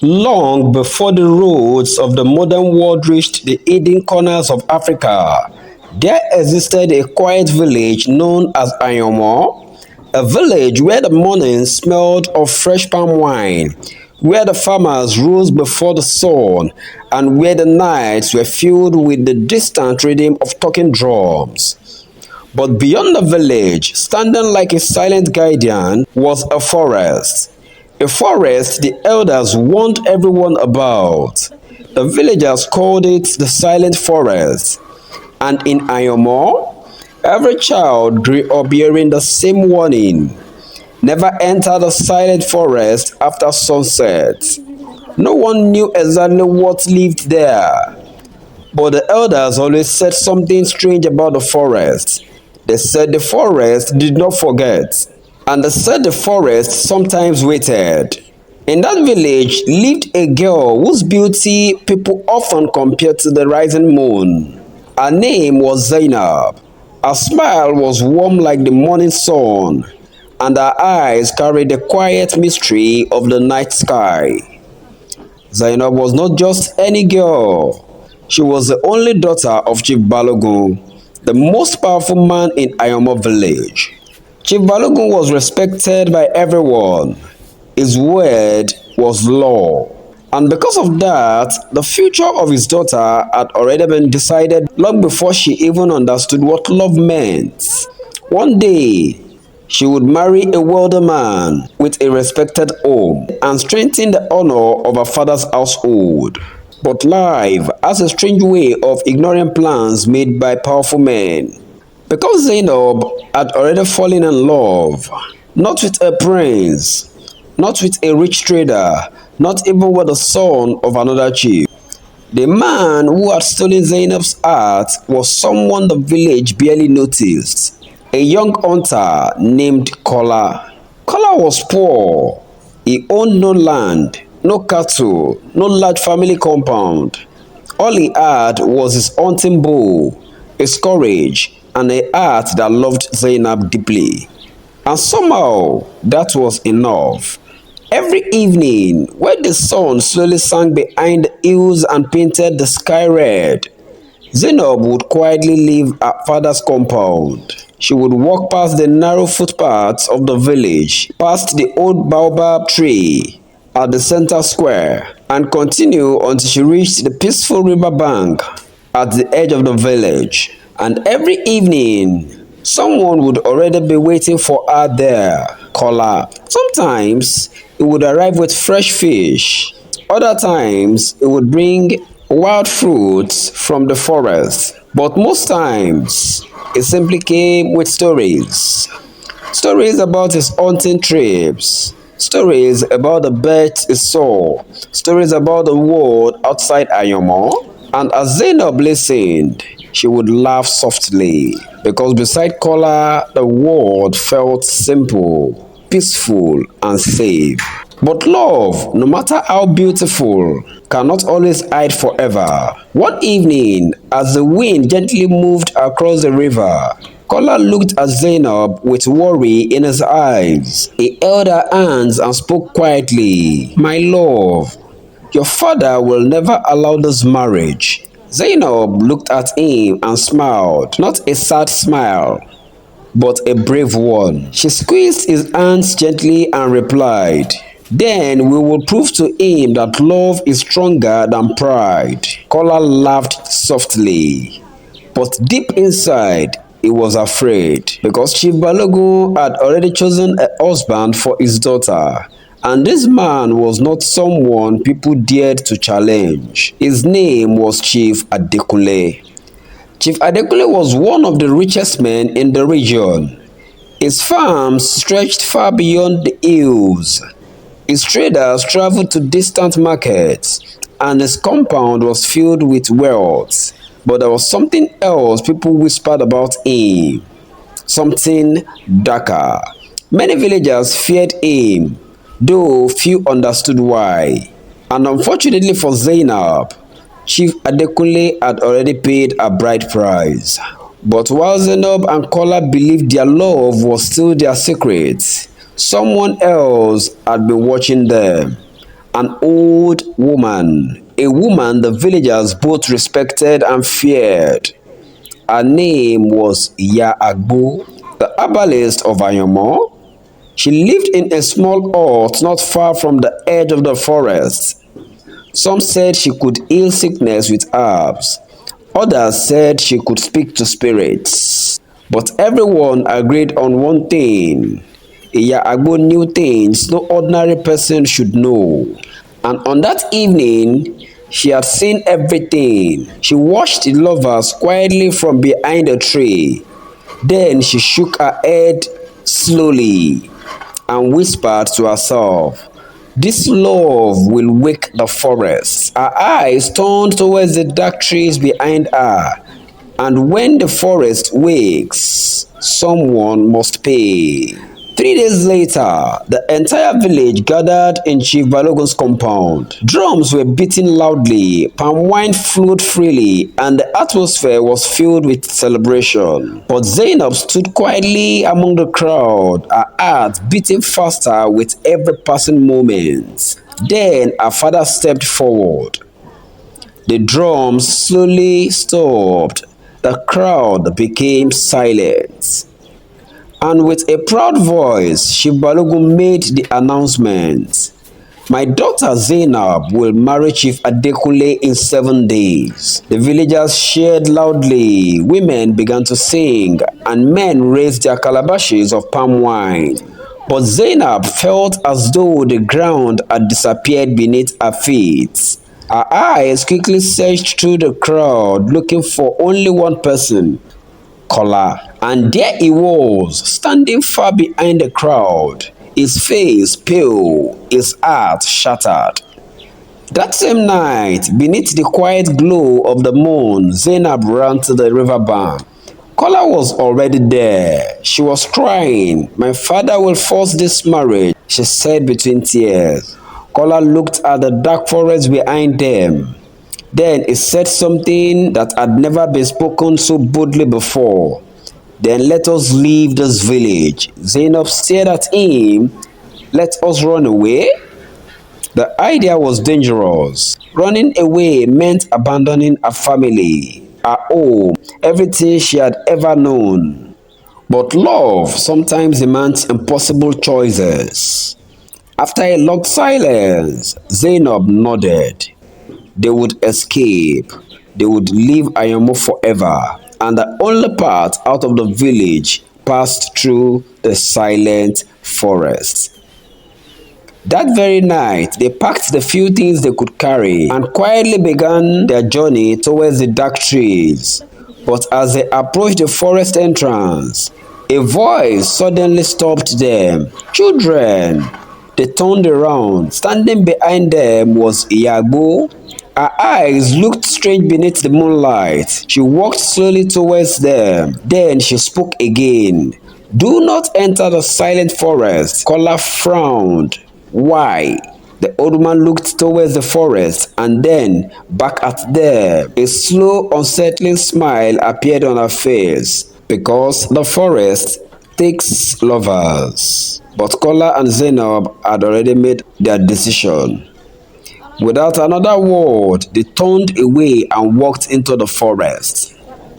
Long before the roads of the modern world reached the hidden corners of Africa, there existed a quiet village known as Ayomo, a village where the morning smelled of fresh palm wine, where the farmers rose before the sun, and where the nights were filled with the distant rhythm of talking drums. But beyond the village, standing like a silent guardian, was a forest. A forest the elders warned everyone about. The villagers called it the silent forest. And in Ayomo, every child grew up hearing the same warning: never enter the silent forest after sunset. No one knew exactly what lived there, but the elders always said something strange about the forest. They said the forest did not forget, and they said the forest sometimes waited. In that village lived a girl whose beauty people often compared to the rising moon. Her name was Zainab. Her smile was warm like the morning sun, and her eyes carried the quiet mystery of the night sky. Zainab was not just any girl. She was the only daughter of Chief Balogun, the most powerful man in Ayomo village. Chief Balogun was respected by everyone. His word was law. And because of that, the future of his daughter had already been decided long before she even understood what love meant. One day, she would marry a wealthy man with a respected home and strengthen the honor of her father's household. But life has a strange way of ignoring plans made by powerful men. Because Zainab had already fallen in love, not with a prince, not with a rich trader, not even with the son of another chief. The man who had stolen Zainab's heart was someone the village barely noticed: a young hunter named Kola. Kola was poor. He owned no land, no cattle, no large family compound. All he had was his hunting bow, his courage, and a heart that loved Zainab deeply. And somehow that was enough. Every evening, when the sun slowly sank behind the hills and painted the sky red, Zainab would quietly leave her father's compound. She would walk past the narrow footpaths of the village, past the old baobab tree at the center square, and continue until she reached the peaceful river bank at the edge of the village. And every evening, someone would already be waiting for her there. Kola. Sometimes it would arrive with fresh fish. Other times it would bring wild fruits from the forest. But most times it simply came with stories. Stories about his hunting trips. Stories about the birds he saw. Stories about the world outside Ayomo. And as Zainab listened, she would laugh softly, because beside Kola, the world felt simple, peaceful, and safe. But love, no matter how beautiful, cannot always hide forever. One evening, as the wind gently moved across the river, Kola looked at Zainab with worry in his eyes. He held her hands and spoke quietly. "My love, your father will never allow this marriage." Zainab looked at him and smiled, not a sad smile, but a brave one. She squeezed his hands gently and replied, "Then we will prove to him that love is stronger than pride." Kola laughed softly, but deep inside, he was afraid, because Chief Balogun had already chosen a husband for his daughter. And this man was not someone people dared to challenge. His name was Chief Adekunle. Chief Adekunle was one of the richest men in the region. His farms stretched far beyond the hills. His traders traveled to distant markets, and his compound was filled with wealth. But there was something else people whispered about him, something darker. Many villagers feared him, though few understood why. And unfortunately for Zainab, Chief Adekunle had already paid a bride price. But while Zainab and Kola believed their love was still their secret, someone else had been watching them. an old woman, a woman the villagers both respected and feared. Her name was Iya Agbo, the herbalist of Ayomo. She lived in a small hut not far from the edge of the forest. Some said she could heal sickness with herbs. Others said she could speak to spirits. But everyone agreed on one thing. Iya Agbo knew things no ordinary person should know. And on that evening, she had seen everything. She watched the lovers quietly from behind a tree. Then she shook her head slowly and whispered to herself, "This love will wake the forest." Her eyes turned towards the dark trees behind her. And when the forest wakes, someone must pay. 3 days later, the entire village gathered in Chief Balogun's compound. Drums were beating loudly, palm wine flowed freely, and the atmosphere was filled with celebration. But Zainab stood quietly among the crowd, her heart beating faster with every passing moment. Then her father stepped forward. The drums slowly stopped. The crowd became silent. And with a proud voice, Chief Balogun made the announcement. "My daughter Zainab will marry Chief Adekunle in 7 days." The villagers cheered loudly, women began to sing, and men raised their calabashes of palm wine. But Zainab felt as though the ground had disappeared beneath her feet. Her eyes quickly searched through the crowd, looking for only one person, Kola. And there he was, standing far behind the crowd, his face pale, his heart shattered. That same night, beneath the quiet glow of the moon, Zainab ran to the riverbank. Kola was already there. She was crying. "My father will force this marriage," she said between tears. Kola looked at the dark forest behind them. Then he said something that had never been spoken so boldly before. "Then let us leave this village." Zainab stared at him. "Let us run away?" The idea was dangerous. Running away meant abandoning her family, her home, everything she had ever known. But love sometimes demands impossible choices. After a long silence, Zainab nodded. They would escape. They would leave Ayomo forever, and the only path out of the village passed through the silent forest. That very night, they packed the few things they could carry and quietly began their journey towards the dark trees. But as they approached the forest entrance, a voice suddenly stopped them. "Children!" They turned around. Standing behind them was Iyagbo. Her eyes looked strange beneath the moonlight. She walked slowly towards them. Then she spoke again. "Do not enter the silent forest." Kola frowned. "Why?" The old man looked towards the forest and then back at them. A slow, unsettling smile appeared on her face. "Because the forest takes lovers." But Kola and Zainab had already made their decision. Without another word, they turned away and walked into the forest.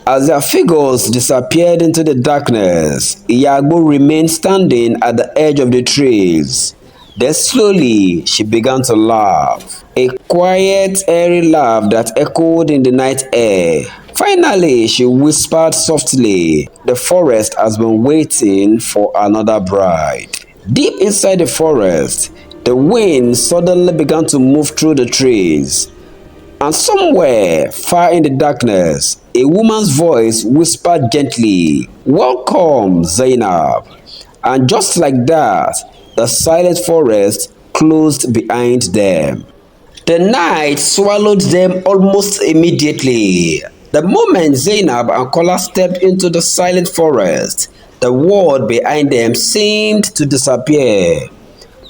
As their figures disappeared into the darkness, Iyagbo remained standing at the edge of the trees. Then slowly she began to laugh. A quiet, airy laugh that echoed in the night air. Finally, she whispered softly, "The forest has been waiting for another bride." Deep inside the forest, the wind suddenly began to move through the trees. And somewhere, far in the darkness, a woman's voice whispered gently, "Welcome, Zainab." And just like that, the silent forest closed behind them. The night swallowed them almost immediately. The moment Zainab and Kola stepped into the silent forest, the world behind them seemed to disappear.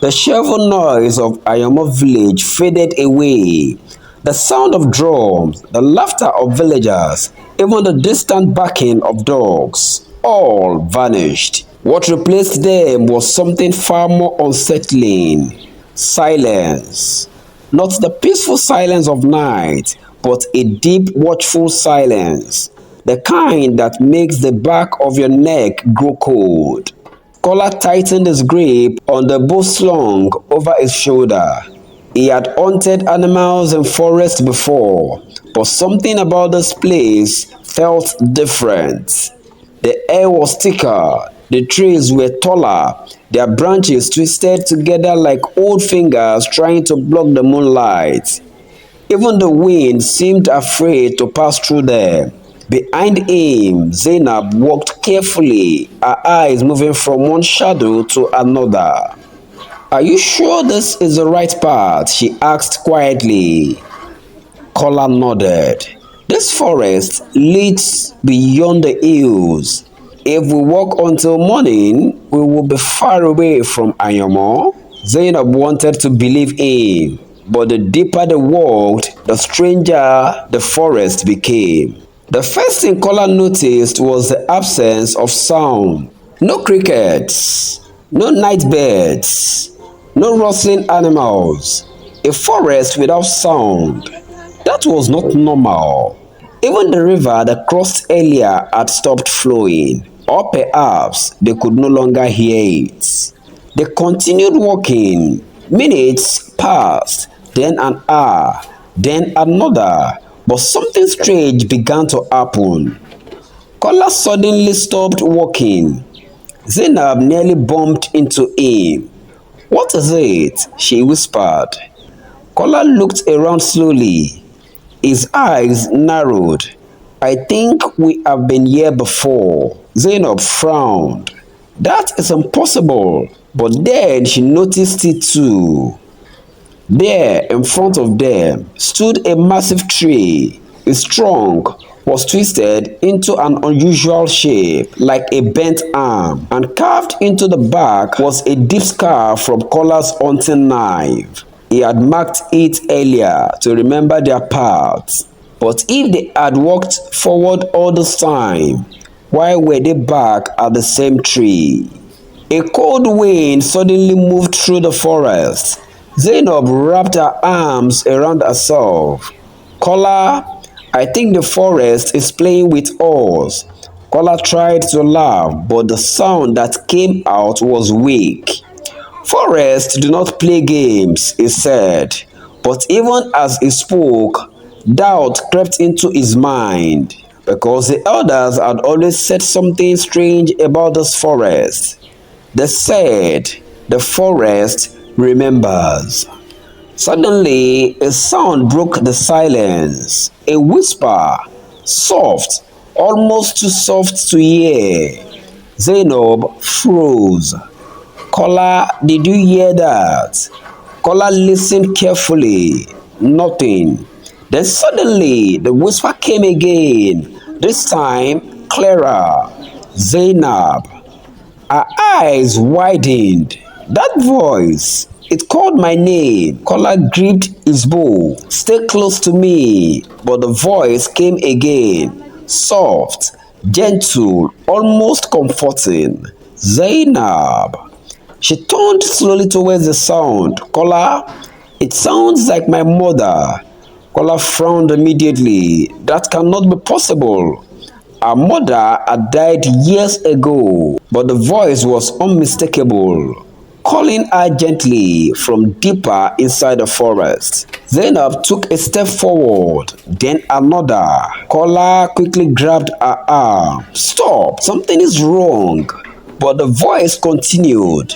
The cheerful noise of Ayomo village faded away. The sound of drums, the laughter of villagers, even the distant barking of dogs, all vanished. What replaced them was something far more unsettling: silence. Not the peaceful silence of night, but a deep, watchful silence, the kind that makes the back of your neck grow cold. Collar tightened his grip on the bow slung over his shoulder. He had hunted animals in forests before, but something about this place felt different. The air was thicker, the trees were taller, their branches twisted together like old fingers trying to block the moonlight. Even the wind seemed afraid to pass through them. Behind him, Zainab walked carefully, her eyes moving from one shadow to another. Are you sure this is the right path? She asked quietly. Kola nodded. This forest leads beyond the hills. If we walk until morning, we will be far away from Ayomo. Zainab wanted to believe him, but the deeper they walked, the stranger the forest became. The first thing Kola noticed was the absence of sound. No crickets, no night birds, no rustling animals. A forest without sound. That was not normal. Even the river that crossed earlier had stopped flowing, or perhaps they could no longer hear it. They continued walking. Minutes passed, then an hour, then another, but something strange began to happen. Kola suddenly stopped walking. Zainab nearly bumped into him. What is it? She whispered. Kola looked around slowly. His eyes narrowed. I think we have been here before. Zainab frowned. That is impossible. But then she noticed it too. There, in front of them, stood a massive tree. Its trunk was twisted into an unusual shape, like a bent arm, and carved into the bark was a deep scar from Kola's hunting knife. He had marked it earlier to remember their paths. But if they had walked forward all this time, why were they back at the same tree? A cold wind suddenly moved through the forest. Zainab wrapped her arms around herself. Kola, I think the forest is playing with us. Kola tried to laugh, but the sound that came out was weak. Forests do not play games, he said. But even as he spoke, doubt crept into his mind, because the elders had always said something strange about this forest. They said, the forest remembers. Suddenly, a sound broke the silence. A whisper, soft, almost too soft to hear. Zainab froze. Kola, did you hear that? Kola listened carefully. Nothing. Then suddenly, the whisper came again, this time clearer. Zainab. Her eyes widened. That voice, it called my name. Kola gripped his bow. Stay close to me. But the voice came again. Soft, gentle, almost comforting. Zainab. She turned slowly towards the sound. Kola, it sounds like my mother. Kola frowned immediately. That cannot be possible. Her mother had died years ago, but the voice was unmistakable, calling her gently from deeper inside the forest. Zainab took a step forward, then another. Kola quickly grabbed her arm. Stop! Something is wrong. But the voice continued.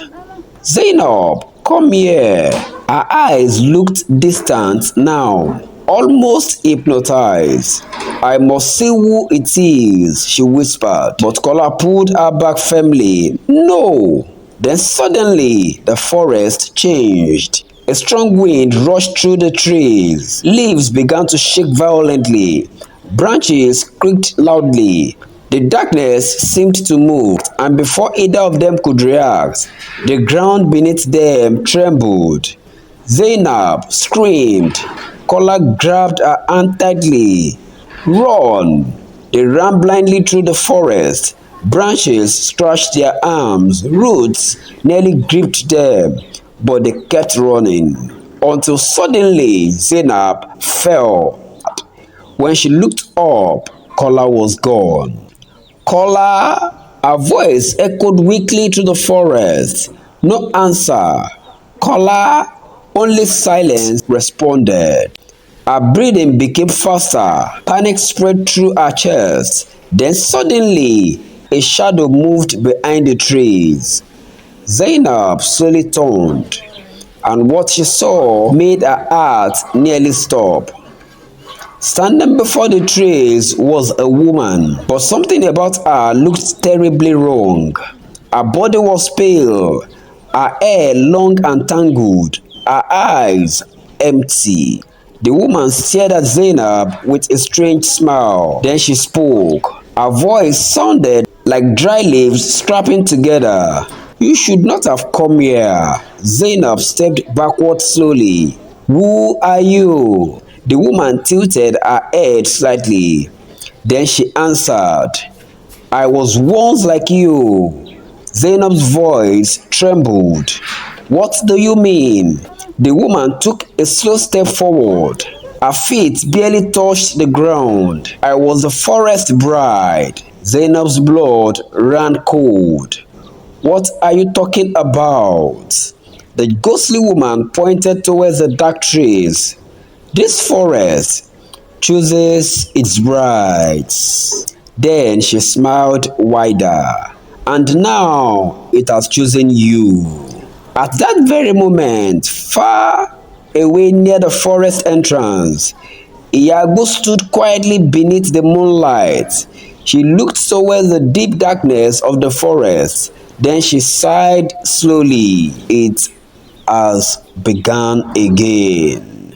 Zainab, come here. Her eyes looked distant now, almost hypnotized. I must see who it is, she whispered, but Kola pulled her back firmly. No! Then suddenly, the forest changed. A strong wind rushed through the trees. Leaves began to shake violently. Branches creaked loudly. The darkness seemed to move, and before either of them could react, the ground beneath them trembled. Zainab screamed. Kola grabbed her hand tightly. Run! They ran blindly through the forest. Branches scratched their arms, roots nearly gripped them, but they kept running. until suddenly Zainab fell. When she looked up, Kola was gone. Kola, her voice echoed weakly through the forest. No answer. Kola, only silence responded. Her breathing became faster. Panic spread through her chest. Then suddenly, a shadow moved behind the trees. Zainab slowly turned, and what she saw made her heart nearly stop. Standing before the trees was a woman, but something about her looked terribly wrong. Her body was pale, her hair long and tangled, her eyes empty. The woman stared at Zainab with a strange smile. Then she spoke. Her voice sounded like dry leaves scraping together. You should not have come here. Zainab stepped backward slowly. Who are you? The woman tilted her head slightly. Then she answered, I was once like you. Zainab's voice trembled. What do you mean? The woman took a slow step forward. Her feet barely touched the ground. I was the forest bride. Zainab's blood ran cold. What are you talking about? The ghostly woman pointed towards the dark trees. This forest chooses its brides. Then she smiled wider. And now it has chosen you. At that very moment, far away near the forest entrance, Iago stood quietly beneath the moonlight. She looked towards the deep darkness of the forest. Then she sighed slowly. It has begun again.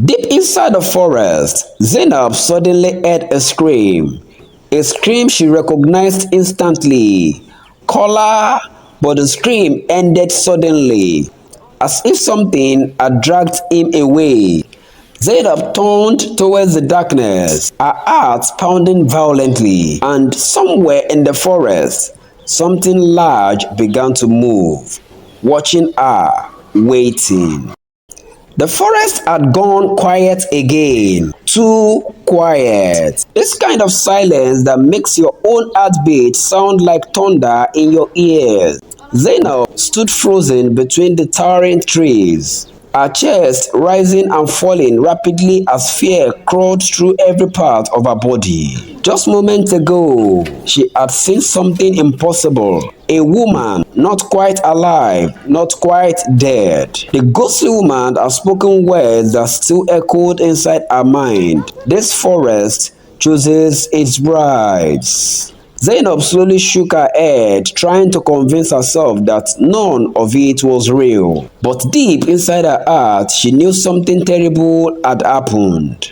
Deep inside the forest, Zainab suddenly heard a scream. A scream she recognized instantly. Kola, but the scream ended suddenly, as if something had dragged him away. Zainab turned towards the darkness, her heart pounding violently, and somewhere in the forest, something large began to move, watching her, waiting. The forest had gone quiet again. Too quiet. This kind of silence that makes your own heartbeat sound like thunder in your ears. Zainab stood frozen between the towering trees, her chest rising and falling rapidly as fear crawled through every part of her body. Just moments ago, she had seen something impossible. A woman, not quite alive, not quite dead. The ghostly woman had spoken words that still echoed inside her mind. This forest chooses its brides. Zainab slowly shook her head, trying to convince herself that none of it was real. But deep inside her heart, she knew something terrible had happened.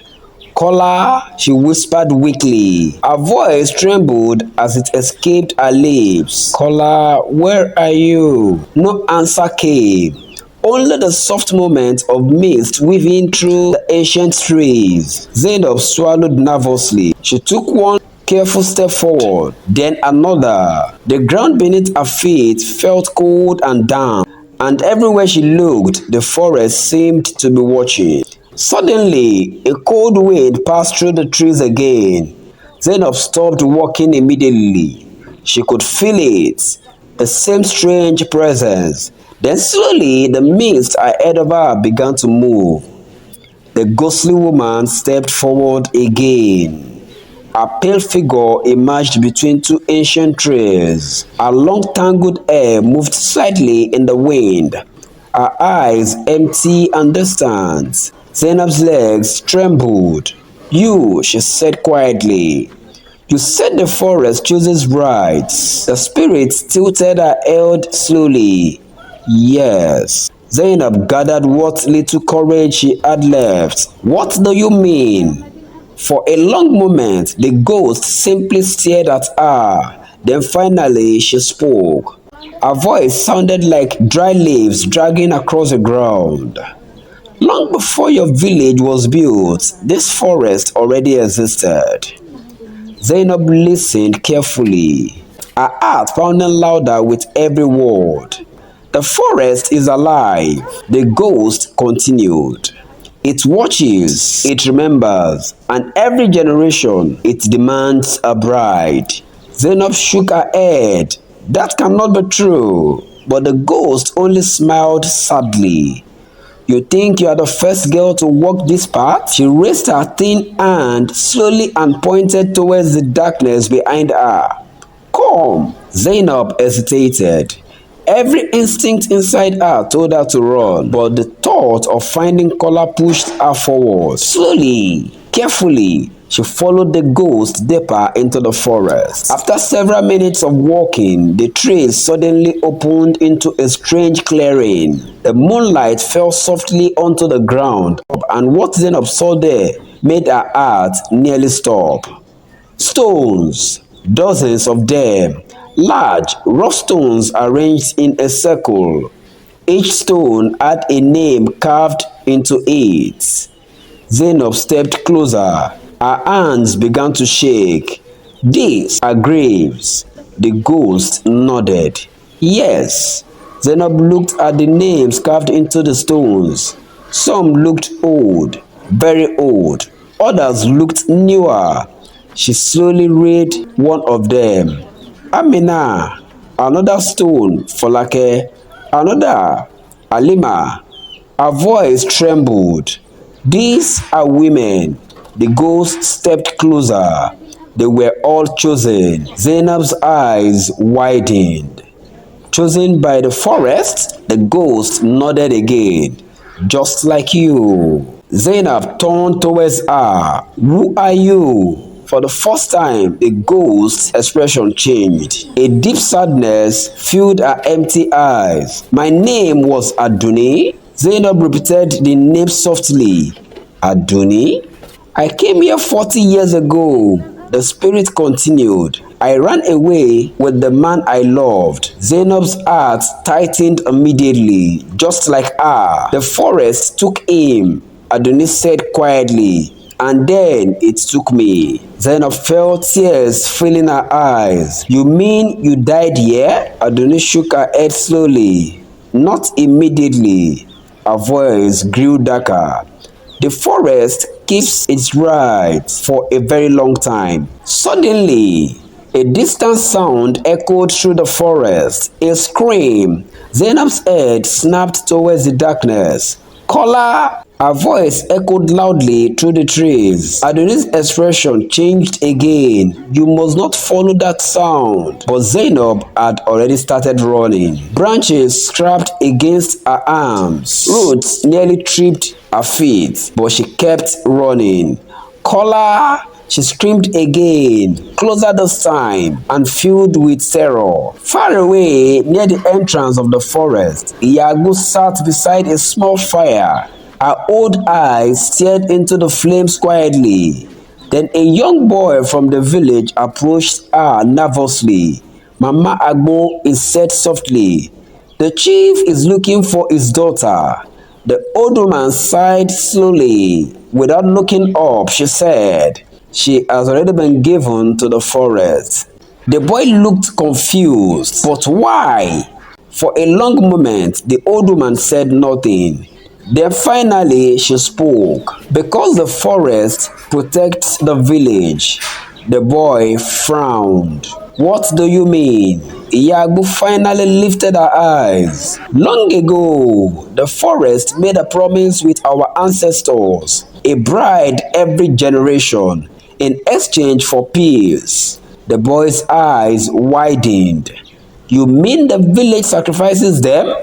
Kola, she whispered weakly. Her voice trembled as it escaped her lips. Kola, where are you? No answer came. Only the soft movement of mist weaving through the ancient trees. Zainab swallowed nervously. She took one careful step forward, then another. The ground beneath her feet felt cold and damp, and everywhere she looked, the forest seemed to be watching. Suddenly, a cold wind passed through the trees again. Zainab stopped walking immediately. She could feel it, the same strange presence. Then slowly, the mist ahead of her began to move. The ghostly woman stepped forward again. A pale figure emerged between two ancient trees. Her long tangled hair moved slightly in the wind. Her eyes empty and distant. Zainab's legs trembled. You, she said quietly. You said the forest chooses brides. The spirit tilted her head slowly. Yes. Zainab gathered what little courage she had left. What do you mean? For a long moment, the ghost simply stared at her. Then finally, she spoke. Her voice sounded like dry leaves dragging across the ground. Long before your village was built, this forest already existed. Zainab listened carefully, her heart pounding louder with every word. The forest is alive, the ghost continued. It watches, it remembers, and every generation it demands a bride. Zainab shook her head. That cannot be true. But the ghost only smiled sadly. You think you are the first girl to walk this path? She raised her thin hand slowly and pointed towards the darkness behind her. Come! Zainab hesitated. Every instinct inside her told her to run, but the thought of finding color pushed her forward. Slowly, carefully, she followed the ghost deeper into the forest. After several minutes of walking, the trees suddenly opened into a strange clearing. The moonlight fell softly onto the ground, and what Zainab saw there made her heart nearly stop. Stones, dozens of them, large, rough stones arranged in a circle. Each stone had a name carved into it. Zainab stepped closer. Her hands began to shake. These are graves. The ghost nodded. Yes. Zainab looked at the names carved into the stones. Some looked old, very old. Others looked newer. She slowly read one of them. Amina. Another stone, Folake. Another, Alima. Her voice trembled. These are women. The ghost stepped closer. They were all chosen. Zainab's eyes widened. Chosen by the forest? The ghost nodded again. Just like you. Zainab turned towards her. Who are you? For the first time, the ghost's expression changed. A deep sadness filled her empty eyes. My name was Aduni. Zainab repeated the name softly. Aduni? I came here 40 years ago. The spirit continued. I ran away with the man I loved. Zainab's heart tightened immediately, just like her. The forest took him, Aduni said quietly, and then it took me. Zainab felt tears filling her eyes. You mean you died here? Aduni shook her head slowly. Not immediately. Her voice grew darker. The forest keeps its rights for a very long time. Suddenly, a distant sound echoed through the forest. A scream. Zainab's head snapped towards the darkness. Kola! Her voice echoed loudly through the trees. Adoni's expression changed again. You must not follow that sound. But Zainab had already started running. Branches scraped against her arms. Roots nearly tripped her feet, but she kept running. Kola! She screamed again, closer this time, and filled with terror. Far away, near the entrance of the forest, Iago sat beside a small fire. Her old eyes stared into the flames quietly. Then a young boy from the village approached her nervously. Mama Agbo is said softly. The chief is looking for his daughter. The old woman sighed slowly. Without looking up, she said, she has already been given to the forest. The boy looked confused. But why? For a long moment, the old woman said nothing. Then finally she spoke. Because the forest protects the village. The boy frowned. What do you mean? Iago finally lifted her eyes. Long ago, the forest made a promise with our ancestors. A bride every generation in exchange for peace. The boy's eyes widened. You mean the village sacrifices them?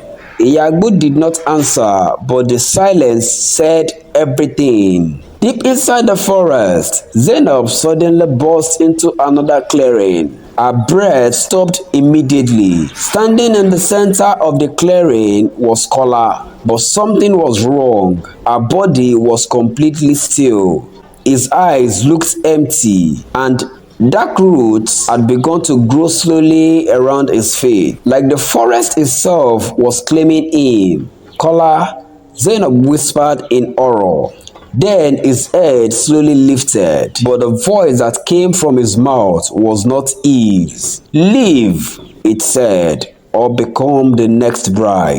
Iago did not answer, but the silence said everything. Deep inside the forest, Zainab suddenly burst into another clearing. Her breath stopped immediately. Standing in the center of the clearing was Kola, but something was wrong. Her body was completely still. His eyes looked empty, and dark roots had begun to grow slowly around his feet, like the forest itself was claiming him. Kola, Zainab whispered in horror. Then his head slowly lifted, but the voice that came from his mouth was not his. Leave, it said. or become the next bride.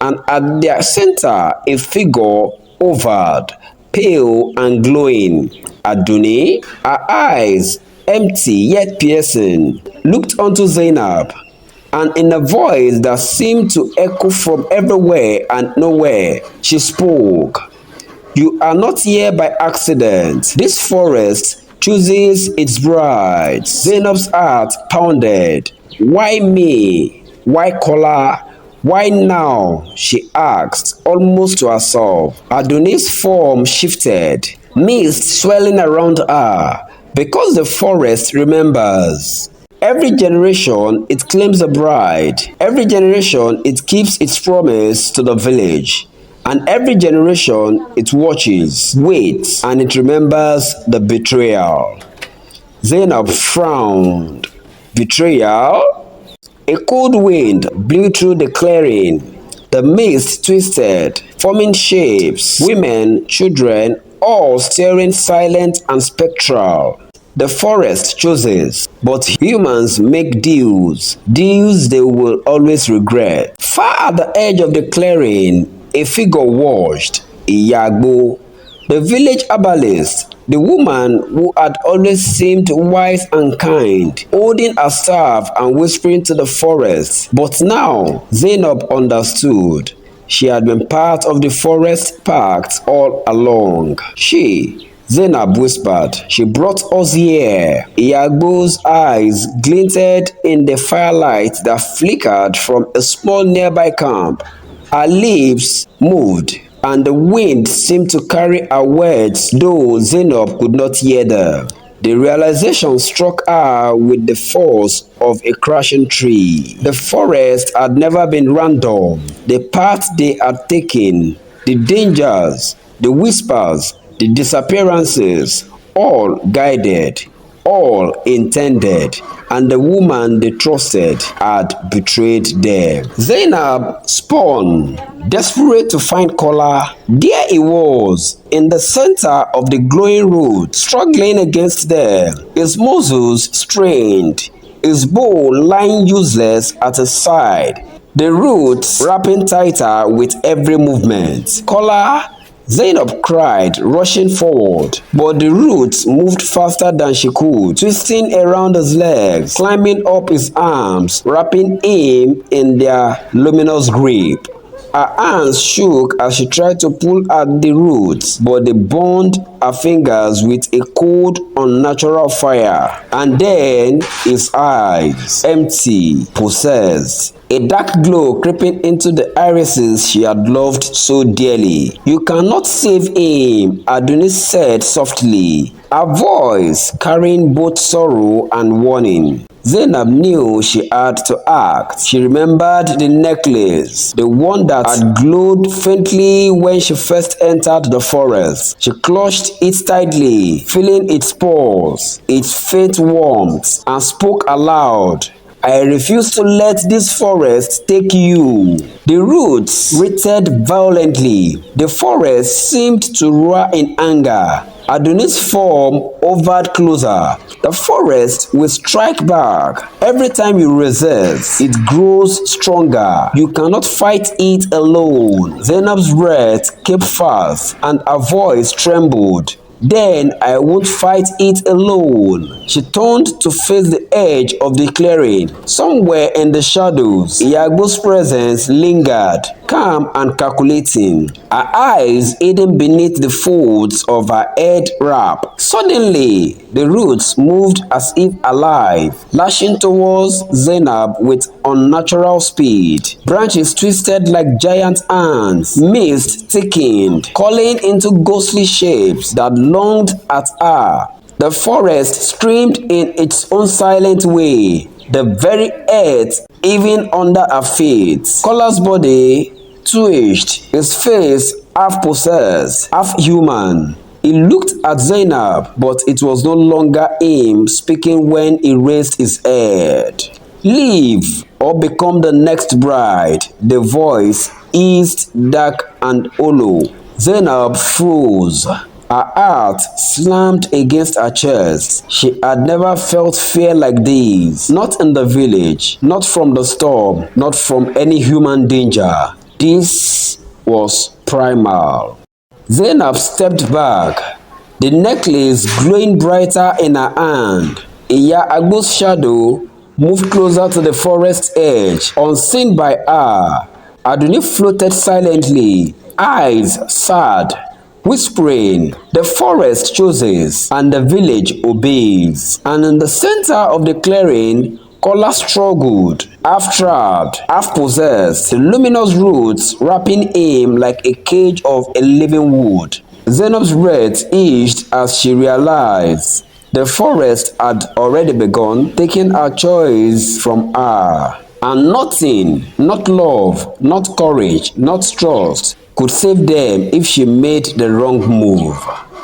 And at their center, a figure hovered, pale and glowing. Aduni, her eyes, empty yet piercing, looked unto Zainab, and in a voice that seemed to echo from everywhere and nowhere, she spoke. You are not here by accident. This forest chooses its brides. Zainab's heart pounded. Why me? Why Kola? Why now? She asked, almost to herself. Adoni's form shifted, mist swelling around her, because the forest remembers. Every generation it claims a bride. Every generation it keeps its promise to the village. And every generation it watches, waits, and it remembers the betrayal. Zainab frowned. Betrayal? A cold wind blew through the clearing. The mist twisted, forming shapes, women, children, all staring silent and spectral. The forest chooses, but humans make deals, deals they will always regret. Far at the edge of the clearing, a figure watched, Iyagbo, the village herbalist, the woman who had always seemed wise and kind, holding a staff and whispering to the forest. But now Zainab understood. She had been part of the forest pact all along. Zainab whispered, she brought us here. Iyagbo's eyes glinted in the firelight that flickered from a small nearby camp. Her lips moved, and the wind seemed to carry her words, though Zainab could not hear them. The realization struck her with the force of a crashing tree. The forest had never been random. The path they had taken, the dangers, the whispers, the disappearances, all guided, all intended, and the woman they trusted had betrayed them. Zainab spun, desperate to find Kola. There he was, in the center of the glowing road, struggling against them, his muscles strained, his bow lying useless at his side, the roots wrapping tighter with every movement. Kola! Zainab cried, rushing forward, but the roots moved faster than she could, twisting around his legs, climbing up his arms, wrapping him in their luminous grip. Her hands shook as she tried to pull at the roots, but they burned her fingers with a cold, unnatural fire. And then his eyes, empty, possessed. A dark glow creeping into the irises she had loved so dearly. You cannot save him, Adonis said softly, her voice carrying both sorrow and warning. Zainab knew she had to act. She remembered the necklace, the one that had glowed faintly when she first entered the forest. She clutched it tightly, feeling its pulse, its faint warmth, and spoke aloud. I refuse to let this forest take you. The roots writhed violently. The forest seemed to roar in anger. Adonis' form hovered closer. The forest will strike back. Every time you resist, it grows stronger. You cannot fight it alone. Zainab's breath kept fast and her voice trembled. Then I won't fight it alone. She turned to face the edge of the clearing. Somewhere in the shadows, Iyagbo's presence lingered, calm and calculating, her eyes hidden beneath the folds of her head wrap. Suddenly, the roots moved as if alive, lashing towards Zainab with unnatural speed. Branches twisted like giant hands, mist thickened, calling into ghostly shapes that longed at her. The forest screamed in its own silent way, the very earth even under her feet. Kola's body twitched, his face half possessed, half human. He looked at Zainab, but it was no longer him speaking when he raised his head. Leave or become the next bride, the voice eased, dark and hollow. Zainab froze. Her heart slammed against her chest. She had never felt fear like this. Not in the village, not from the storm, not from any human danger. This was primal. Zainab stepped back, the necklace glowing brighter in her hand. Iya Agbo's shadow moved closer to the forest edge, unseen by her. Aduni floated silently, eyes sad, whispering. The forest chooses, and the village obeys. And in the center of the clearing, Kola struggled, half trapped, half possessed, the luminous roots wrapping him like a cage of a living wood. Zainab's breath eased as she realized the forest had already begun taking her choice from her. And nothing, not love, not courage, not trust, could save them if she made the wrong move.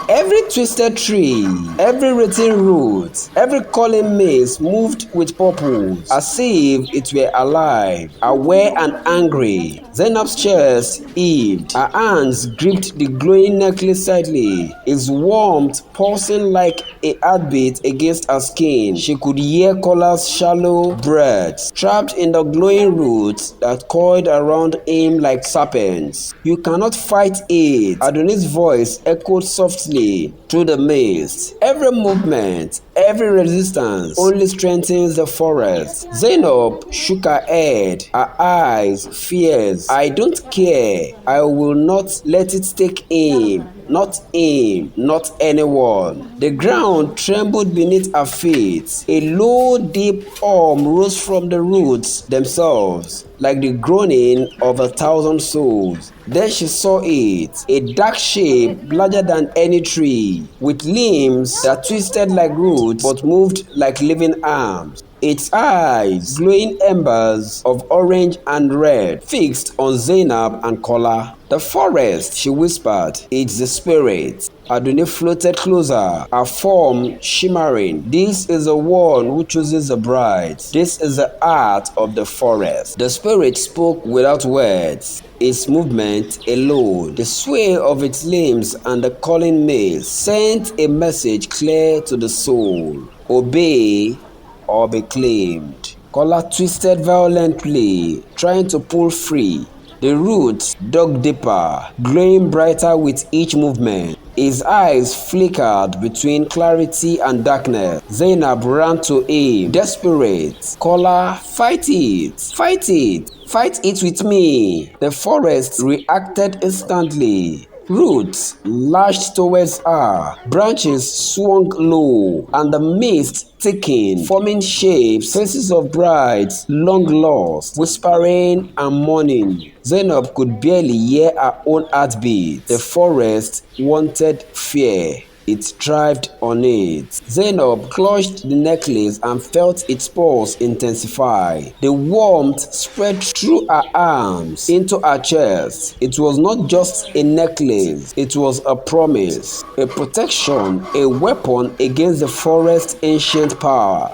Every twisted tree, every rotting root, every calling maze moved with purpose, as if it were alive, aware and angry. Zainab's chest heaved, her hands gripped the glowing necklace tightly, its warmth pulsing like a heartbeat against her skin. She could hear Kola's shallow breaths, trapped in the glowing roots that coiled around him like serpents. You cannot fight it. Adoni's voice echoed softly through the mist. Every movement, every resistance only strengthens the forest. Zainab shook her head, her eyes fierce. I don't care. I will not let it take him. Not him, not anyone. The ground trembled beneath her feet. A low, deep hum rose from the roots themselves, like the groaning of 1,000 souls. Then she saw it, a dark shape larger than any tree, with limbs that twisted like roots but moved like living arms. Its eyes, glowing embers of orange and red, fixed on Zainab and Kola. The forest, she whispered, it's the spirit. Aduni floated closer, her form shimmering. This is the one who chooses the bride. This is the heart of the forest. The spirit spoke without words. Its movement alone, the sway of its limbs and the calling maze sent a message clear to the soul. Obey or be claimed. Kola twisted violently, trying to pull free. The roots dug deeper, glowing brighter with each movement. His eyes flickered between clarity and darkness. Zainab ran to him, desperate. Kola, fight it! Fight it! Fight it with me! The forest reacted instantly. Roots lashed towards her, branches swung low, and the mist thickened, forming shapes, faces of brides long lost, whispering and mourning. Zainab could barely hear her own heartbeat. The forest wanted fear. It thrived on it. Zainab clutched the necklace and felt its pulse intensify. The warmth spread through her arms into her chest. It was not just a necklace, it was a promise, a protection, a weapon against the forest's ancient power.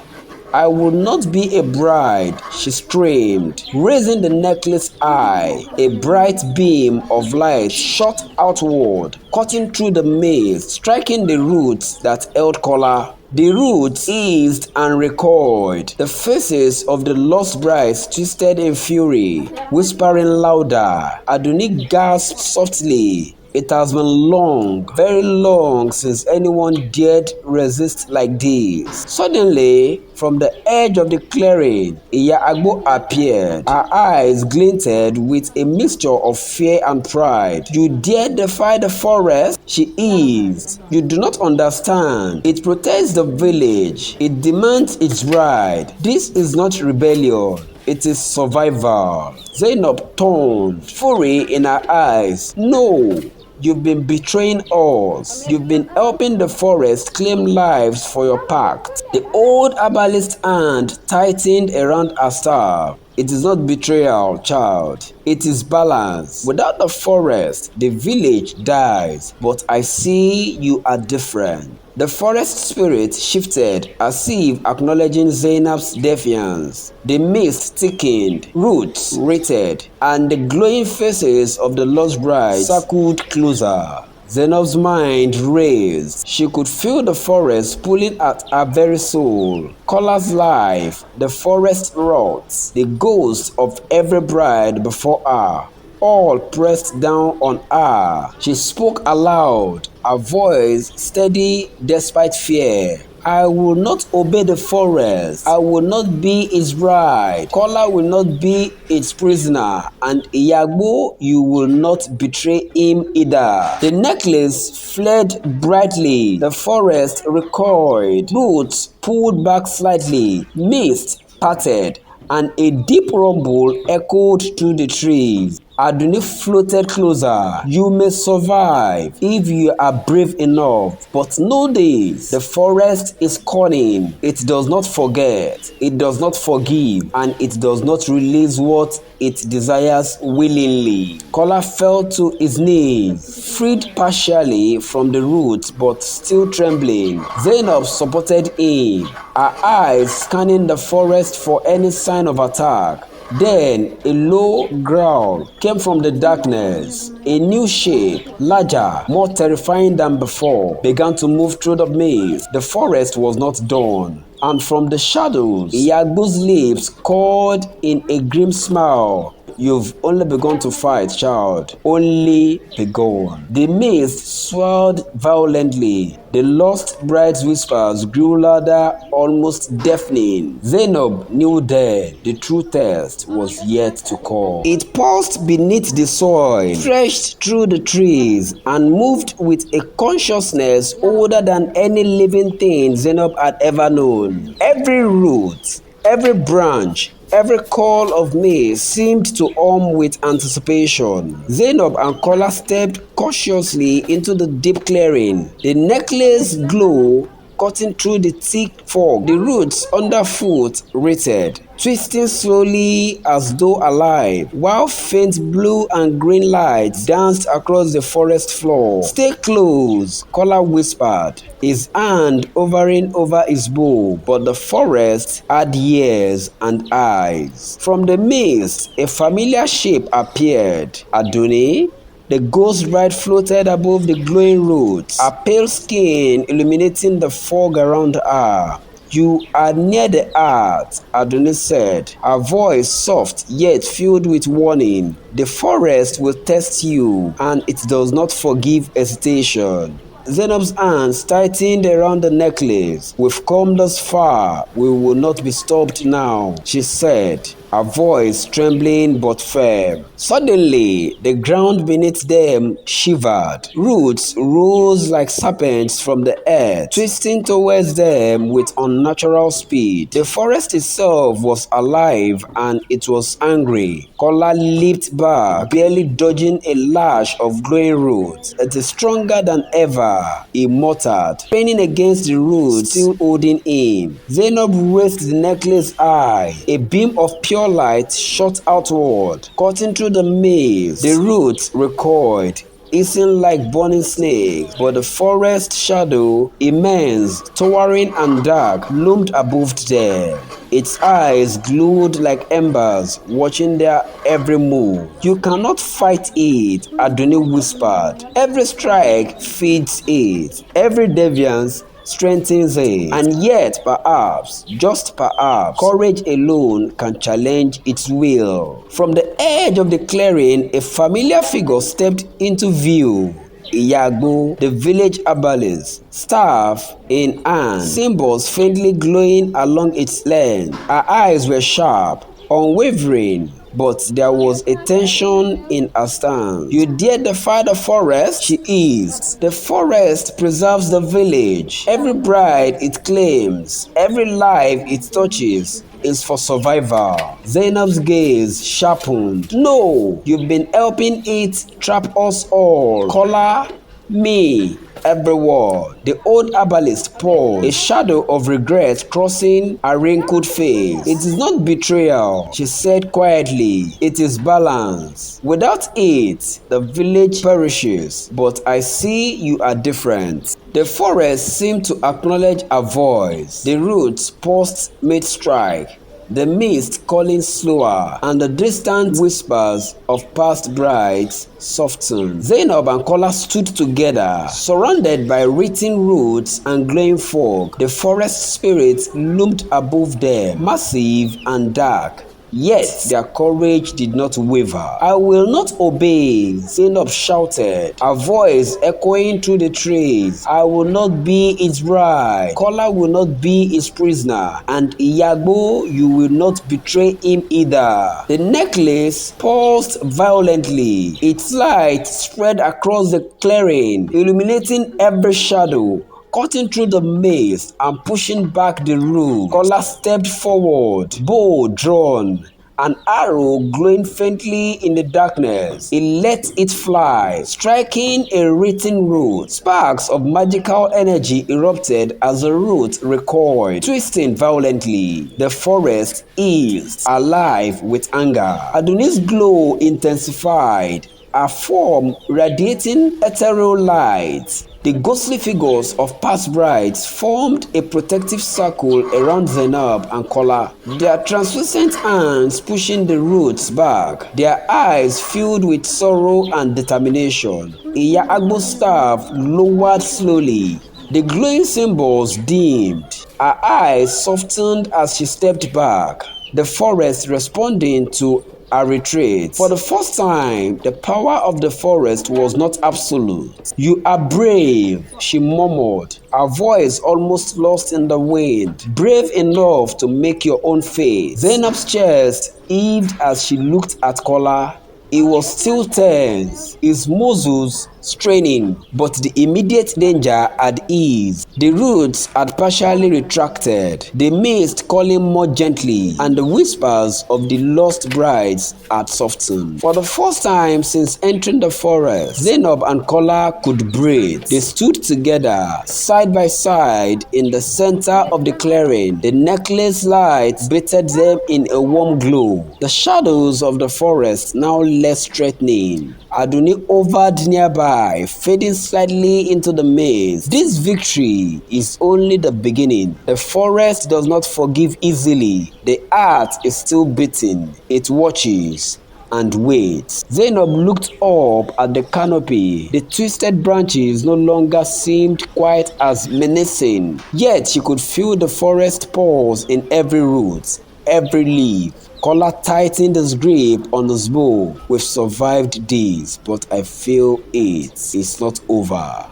I will not be a bride, she screamed, raising the necklace high. A bright beam of light shot outward, cutting through the maze, striking the roots that held Kola. The roots eased and recoiled. The faces of the lost brides twisted in fury, whispering louder. Aduni gasped softly. It has been long, very long since anyone dared resist like this. Suddenly, from the edge of the clearing, Iya Agbo appeared. Her eyes glinted with a mixture of fear and pride. You dare defy the forest? She is. You do not understand. It protects the village. It demands its right. This is not rebellion. It is survival. Zainab turned, fury in her eyes. No. You've been betraying us. You've been helping the forest claim lives for your pact. The old herbalist hand tightened around her staff. It is not betrayal, child. It is balance. Without the forest, the village dies. But I see you are different. The forest spirit shifted as if acknowledging Zainab's defiance. The mist thickened, roots writhed, and the glowing faces of the lost bride circled closer. Zainab's mind raced. She could feel the forest pulling at her very soul. Kola's life, the forest rots, the ghost of every bride before her, all pressed down on her. She spoke aloud, her voice steady despite fear. I will not obey the forest. I will not be its bride. Kola will not be its prisoner. And Iyagbo, you will not betray him either. The necklace flared brightly. The forest recoiled. Roots pulled back slightly. Mist parted, and a deep rumble echoed through the trees. Aduni floated closer. You may survive if you are brave enough. But know this, the forest is cunning. It does not forget, it does not forgive, and it does not release what it desires willingly. Kola fell to his knees, freed partially from the roots but still trembling. Zainab supported him, her eyes scanning the forest for any sign of attack. Then a low growl came from the darkness. A new shape, larger, more terrifying than before, began to move through the maze. The forest was not done. And from the shadows, Iyagbo's lips curled in a grim smile. You've only begun to fight, child. Only begun. The mist swelled violently. The lost bride's whispers grew louder, almost deafening. Zainab knew that the true test was yet to come. It pulsed beneath the soil, stretched through the trees, and moved with a consciousness older than any living thing Zainab had ever known. Every root, every branch, every call of me seemed to hum with anticipation. Zainab and Kola stepped cautiously into the deep clearing. The necklace glow cutting through the thick fog. The roots underfoot writhed, twisting slowly as though alive, while faint blue and green lights danced across the forest floor. Stay close, Kola whispered, his hand hovering over his bow, but the forest had ears and eyes. From the mist, a familiar shape appeared. Aduni? The ghost bride floated above the glowing roots, her pale skin illuminating the fog around her. You are near the heart, Adoni said, her voice soft yet filled with warning. The forest will test you, and it does not forgive hesitation. Zainab's hands tightened around the necklace. We've come thus far. We will not be stopped now, she said, her voice trembling but firm. Suddenly, the ground beneath them shivered. Roots rose like serpents from the earth, twisting towards them with unnatural speed. The forest itself was alive and it was angry. Kola leaped back, barely dodging a lash of glowing roots. It is stronger than ever, he muttered, straining against the roots still holding him. Zainab raised the necklace high. A beam of pure light shot outward, cutting through the maze. The roots recoiled, hissing like burning snakes, but the forest shadow, immense, towering and dark, loomed above them. Its eyes glued like embers, watching their every move. You cannot fight it, Adoni whispered. Every strike feeds it. Every deviance strengthens it. And yet, perhaps, just perhaps, courage alone can challenge its will. From the edge of the clearing, a familiar figure stepped into view. Iyagbo, the village herbalist, staff in hand, symbols faintly glowing along its length. Her eyes were sharp, unwavering, but there was a tension in her stance. You dare defy the forest? She eased. The forest preserves the village. Every bride it claims, every life it touches is for survival. Zainab's gaze sharpened. No, you've been helping it trap us all. Kola, me, everyone. The old herbalist paused, a shadow of regret crossing her wrinkled face. It is not betrayal, she said quietly. It is balance. Without it, the village perishes. But I see you are different. The forest seemed to acknowledge her voice. The roots paused mid-strike. the mist calling slower, and the distant whispers of past brides softened. Zainab and Kola stood together, surrounded by written roots and glowing fog. The forest spirit loomed above them, massive and dark. Yet their courage did not waver. "I will not obey," Zainab shouted, her voice echoing through the trees. "I will not be its bride. Kola will not be its prisoner. And Iyagbo, you will not betray him either." The necklace pulsed violently. Its light spread across the clearing, illuminating every shadow. Cutting through the maze and pushing back the root, Kola stepped forward, bow drawn, an arrow glowing faintly in the darkness. He let it fly, striking a written root. Sparks of magical energy erupted as the root recoiled, twisting violently. The forest eased, alive with anger. Aduni's glow intensified, her form radiating ethereal light. The ghostly figures of past brides formed a protective circle around Zainab and Kola, their translucent hands pushing the roots back, their eyes filled with sorrow and determination. Iya Agbo's staff lowered slowly. The glowing symbols dimmed. Her eyes softened as she stepped back, the forest responding to a retreat. For the first time, the power of the forest was not absolute. "You are brave," she murmured, her voice almost lost in the wind. "Brave enough to make your own fate." Zainab's chest heaved as she looked at Kola. He was still tense, his muscles straining, but the immediate danger had eased. The roots had partially retracted, the mist calling more gently, and the whispers of the lost brides had softened. For the first time since entering the forest, Zainab and Kola could breathe. They stood together, side by side, in the center of the clearing. The necklace light bathed them in a warm glow. The shadows of the forest now less threatening. Aduni hovered nearby, fading slightly into the maze. This victory is only the beginning. The forest does not forgive easily. The heart is still beating. It watches and waits. Zainab looked up at the canopy. The twisted branches no longer seemed quite as menacing. Yet she could feel the forest pulse in every root, every leaf. Kola tightened his grip on his bow. "We've survived this, but I feel it's not over."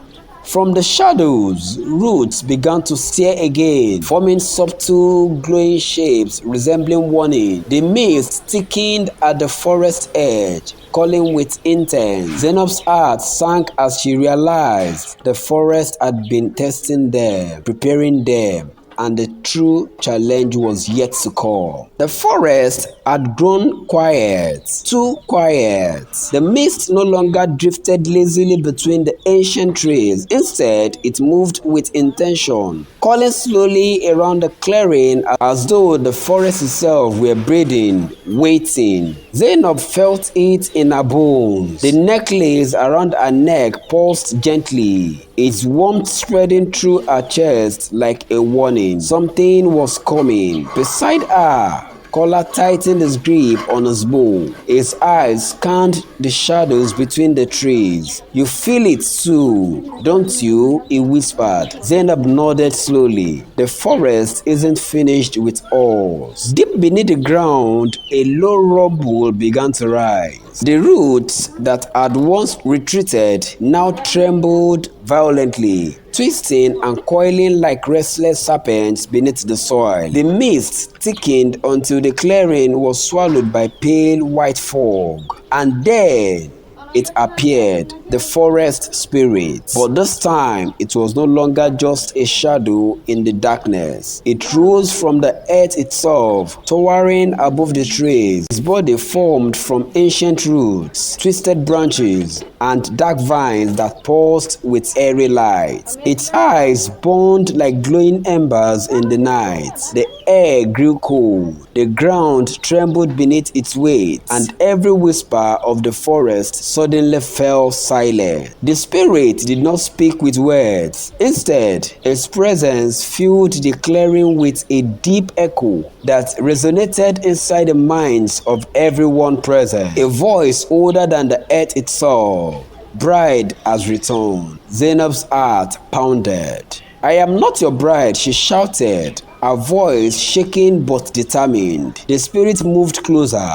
From the shadows, roots began to stir again, forming subtle, glowing shapes resembling warning. The mist thickened at the forest edge, calling with intent. Zainab's heart sank as she realized the forest had been testing them, preparing them, and the true challenge was yet to come. The forest had grown quiet, too quiet. The mist no longer drifted lazily between the ancient trees. Instead, it moved with intention, calling slowly around the clearing as though the forest itself were breathing, waiting. Zainab felt it in her bones. The necklace around her neck pulsed gently, its warmth spreading through her chest like a warning. Something was coming. Beside her, Kola tightened his grip on his bow. His eyes scanned the shadows between the trees. "You feel it too, don't you?" he whispered. Zainab nodded slowly. "The forest isn't finished with us." Deep beneath the ground, a low rumble began to rise. The roots that had once retreated now trembled violently, twisting and coiling like restless serpents beneath the soil. The mist thickened until the clearing was swallowed by pale white fog. And then it appeared, the forest spirit. But this time, it was no longer just a shadow in the darkness. It rose from the earth itself, towering above the trees. Its body formed from ancient roots, twisted branches, and dark vines that pulsed with eerie light. Its eyes burned like glowing embers in the night. The air grew cold. The ground trembled beneath its weight, and every whisper of the forest suddenly fell silent. The spirit did not speak with words. Instead, its presence filled the clearing with a deep echo that resonated inside the minds of everyone present. A voice older than the earth itself. Bride has returned. Zainab's heart pounded. I am not your bride, she shouted, her voice shaking but determined. The spirit moved closer,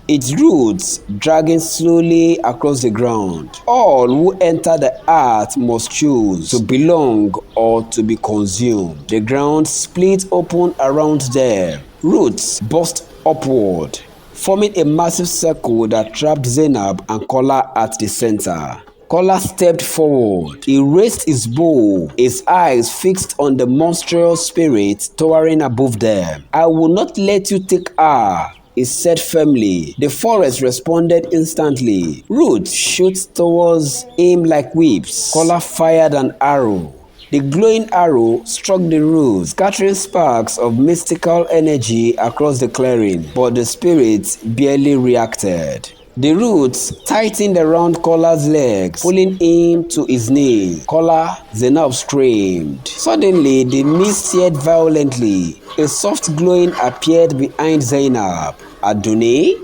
its roots dragging slowly across the ground. All who enter the earth must choose to belong or to be consumed. The ground split open around them. Roots burst upward, forming a massive circle that trapped Zainab and Kola at the center. Kola stepped forward. He raised his bow, his eyes fixed on the monstrous spirit towering above them. I will not let you take her, he said firmly. The forest responded instantly. Roots shot towards him like whips. Kola fired an arrow. The glowing arrow struck the roots, scattering sparks of mystical energy across the clearing, but the spirit barely reacted. The roots tightened around Kola's legs, pulling him to his knee. Kola, Zainab screamed. Suddenly, the mist teared violently. A soft glowing appeared behind Zainab. Adonai?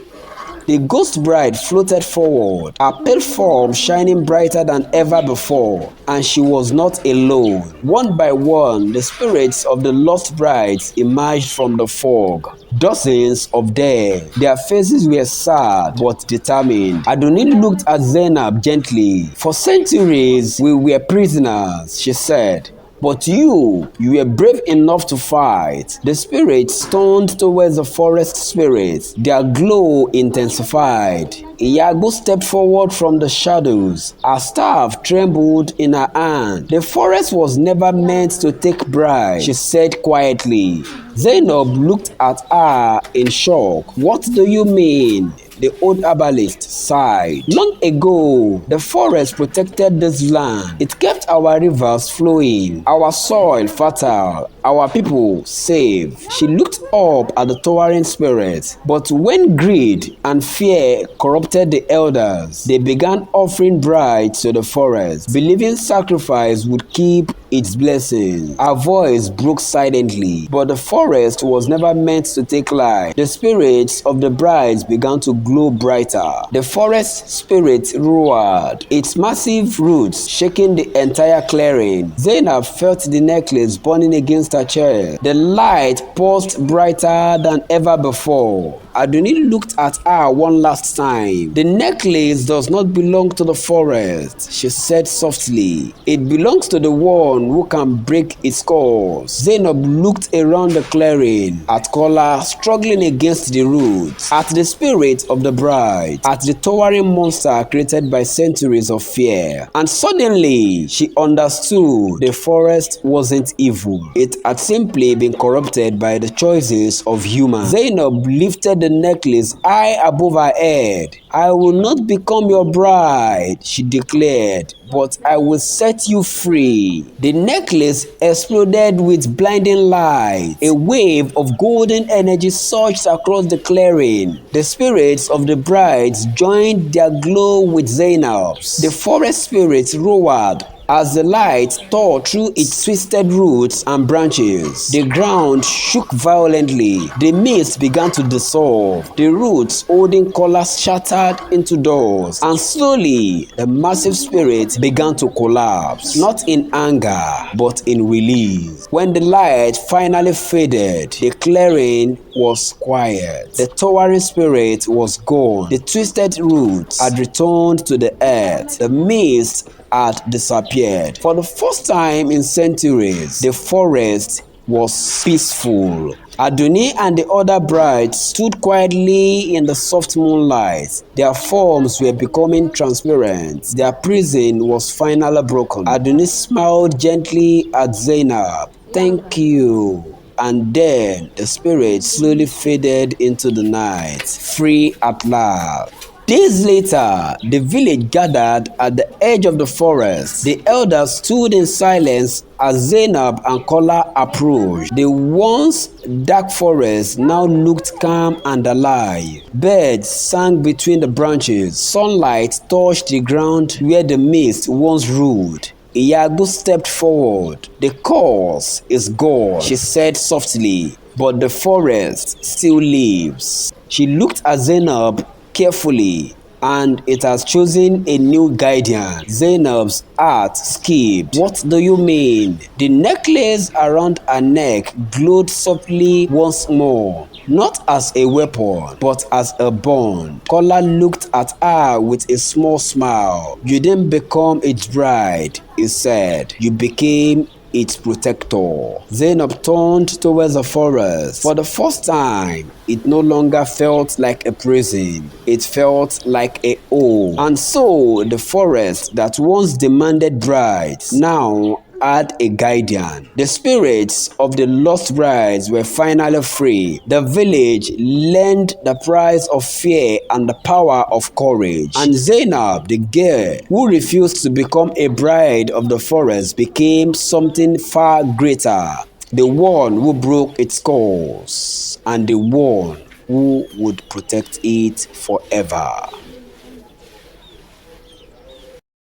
The ghost bride floated forward, her pale form shining brighter than ever before, and she was not alone. One by one, the spirits of the lost brides emerged from the fog. Dozens of them. Their faces were sad but determined. Adonai looked at Zainab gently. For centuries, we were prisoners, she said. But you were brave enough to fight. The spirits turned towards the forest spirits. Their glow intensified. Iago stepped forward from the shadows. Her staff trembled in her hand. The forest was never meant to take bride, she said quietly. Zainab looked at her in shock. What do you mean? The old herbalist sighed. Long ago, the forest protected this land. It kept our rivers flowing, our soil fertile, our people safe. She looked up at the towering spirit. But when greed and fear corrupted the elders, they began offering brides to the forest, believing sacrifice would keep its blessings. Her voice broke silently, but the forest was never meant to take life. The spirits of the brides began to glow brighter. The forest spirit roared, its massive roots shaking the entire clearing. Zainab felt the necklace burning against her chest. The light pulsed brighter than ever before. Adonai looked at her one last time. The necklace does not belong to the forest, she said softly. It belongs to the one who can break its curse. Zainab looked around the clearing, at Kola struggling against the roots, at the spirit of the bride, at the towering monster created by centuries of fear. And suddenly, she understood the forest wasn't evil. It had simply been corrupted by the choices of humans. Zainab lifted the necklace high above her head. I will not become your bride, she declared, but I will set you free. The necklace exploded with blinding light. A wave of golden energy surged across the clearing. The spirits of the brides joined their glow with Zainab's. The forest spirits roared as the light tore through its twisted roots and branches. The ground shook violently. The mist began to dissolve. The roots holding colors shattered into doors. And slowly, the massive spirit began to collapse. Not in anger, but in release. When the light finally faded, the clearing was quiet. The towering spirit was gone. The twisted roots had returned to the earth. The mist had disappeared. For the first time in centuries, the forest was peaceful. Adonai and the other brides stood quietly in the soft moonlight. Their forms were becoming transparent. Their prison was finally broken. Adonai smiled gently at Zainab. Thank you. And then the spirit slowly faded into the night, free at last. Days later, the village gathered at the edge of the forest. The elders stood in silence as Zainab and Kola approached. The once dark forest now looked calm and alive. Birds sang between the branches. Sunlight touched the ground where the mist once ruled. Iyagu stepped forward. "The cause is gone," she said softly, "but the forest still lives." She looked at Zainab carefully, and it has chosen a new guardian. Zainab's heart skipped. "What do you mean?" The necklace around her neck glowed softly once more. Not as a weapon, but as a bond. Kola looked at her with a small smile. "You didn't become its bride," he said. "You became its protector." Zainab turned towards the forest. For the first time, it no longer felt like a prison. It felt like a home. And so, the forest that once demanded brides now had a guardian. The spirits of the lost brides were finally free. The village learned the price of fear and the power of courage. And Zainab, the girl who refused to become a bride of the forest, became something far greater. The one who broke its curse and the one who would protect it forever.